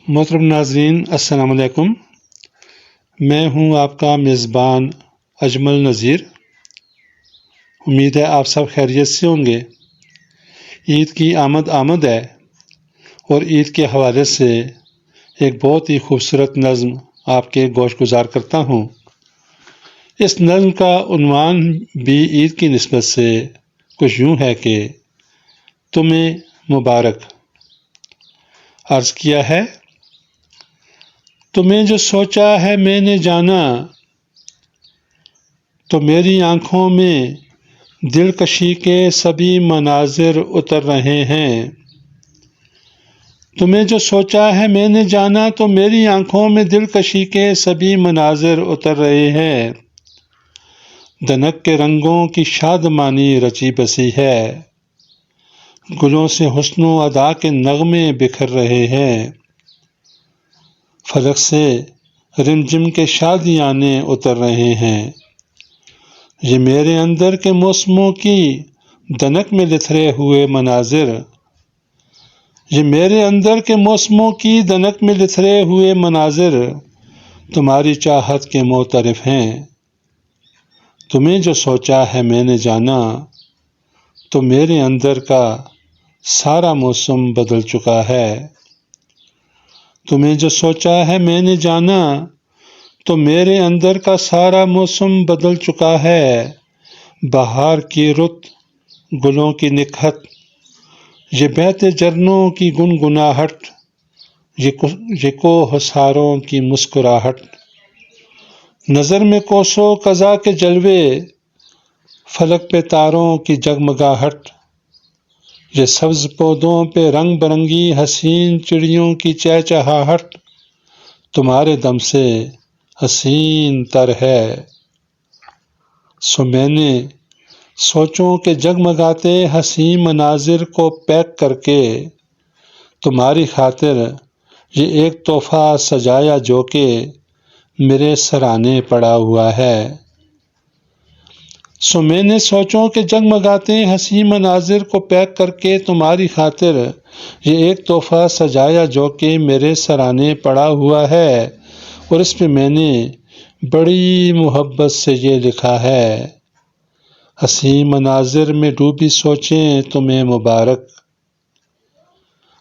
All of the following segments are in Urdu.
محترم ناظرین السلام علیکم۔ میں ہوں آپ کا میزبان اجمل نذیر۔ امید ہے آپ سب خیریت سے ہوں گے۔ عید کی آمد ہے اور عید کے حوالے سے ایک بہت ہی خوبصورت نظم آپ کے گوش گزار کرتا ہوں۔ اس نظم کا عنوان بھی عید کی نسبت سے کچھ یوں ہے کہ تمہیں مبارک۔ عرض کیا ہے، تمہیں جو سوچا ہے میں نے جانا، تو میری آنکھوں میں دلکشی کے سبھی مناظر اتر رہے ہیں۔ تمہیں جو سوچا ہے میں نے جانا، تو میری آنکھوں میں دلکشی کے سبھی مناظر اتر رہے ہیں۔ دنک کے رنگوں کی شادمانی رچی بسی ہے، گلوں سے حسن و ادا کے نغمے بکھر رہے ہیں۔ فلک سے رمجم کے شادیانے اتر رہے ہیں۔ یہ میرے اندر کے موسموں کی دنک میں لتھڑے ہوئے مناظر، یہ میرے اندر کے موسموں کی دنک میں لتھڑے ہوئے مناظر تمہاری چاہت کے معترف ہیں۔ تمہیں جو سوچا ہے میں نے جانا، تو میرے اندر کا سارا موسم بدل چکا ہے۔ تمہیں جو سوچا ہے میں نے جانا، تو میرے اندر کا سارا موسم بدل چکا ہے۔ بہار کی رت، گلوں کی نکہت، یہ بہتے جھرنوں کی گنگناہٹ، یہ کوہساروں کی مسکراہٹ، نظر میں کوسوں قضا کے جلوے، فلک پہ تاروں کی جگمگاہٹ، یہ سبز پودوں پہ رنگ برنگی حسین چڑیوں کی چہچہاہٹ تمہارے دم سے حسین تر ہے۔ سو میں نے سوچوں کے جگمگاتے حسین مناظر کو پیک کر کے تمہاری خاطر یہ ایک تحفہ سجایا جو کہ میرے سرانے پڑا ہوا ہے۔ سو میں نے سوچوں کے جگمگاتے حسین مناظر کو پیک کر کے تمہاری خاطر یہ ایک تحفہ سجایا جو کہ میرے سرانے پڑا ہوا ہے، اور اس پہ میں نے بڑی محبت سے یہ لکھا ہے، حسین مناظر میں ڈوبی سوچیں تمہیں مبارک۔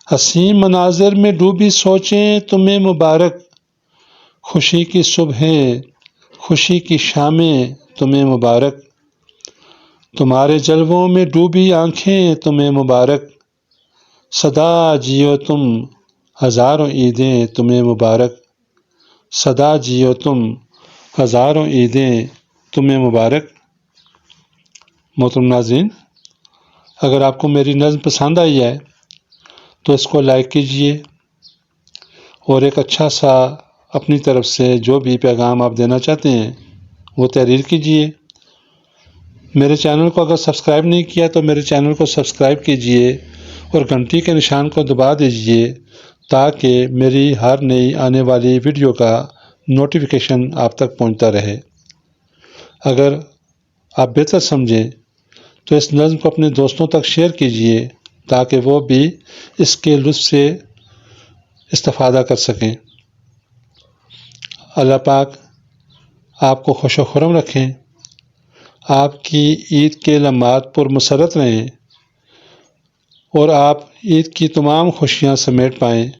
حسین مناظر میں ڈوبی سوچیں تمہیں مبارک، خوشی کی صبحیں، خوشی کی شامیں تمہیں مبارک، تمہارے جلووں میں ڈوبی آنکھیں تمہیں مبارک، سدا جیو تم ہزاروں عیدیں تمہیں مبارک، سدا جیو تم ہزاروں عیدیں تمہیں مبارک۔ محترم ناظرین، اگر آپ کو میری نظم پسند آئی ہے تو اس کو لائک کیجئے، اور ایک اچھا سا اپنی طرف سے جو بھی پیغام آپ دینا چاہتے ہیں وہ تحریر کیجئے۔ میرے چینل کو اگر سبسکرائب نہیں کیا تو میرے چینل کو سبسکرائب کیجئے اور گھنٹی کے نشان کو دبا دیجئے تاکہ میری ہر نئی آنے والی ویڈیو کا نوٹیفیکیشن آپ تک پہنچتا رہے۔ اگر آپ بہتر سمجھیں تو اس نظم کو اپنے دوستوں تک شیئر کیجئے تاکہ وہ بھی اس کے لطف سے استفادہ کر سکیں۔ اللہ پاک آپ کو خوش و خرم رکھیں، آپ کی عید کے لمحات پر مسرت رہیں اور آپ عید کی تمام خوشیاں سمیٹ پائیں۔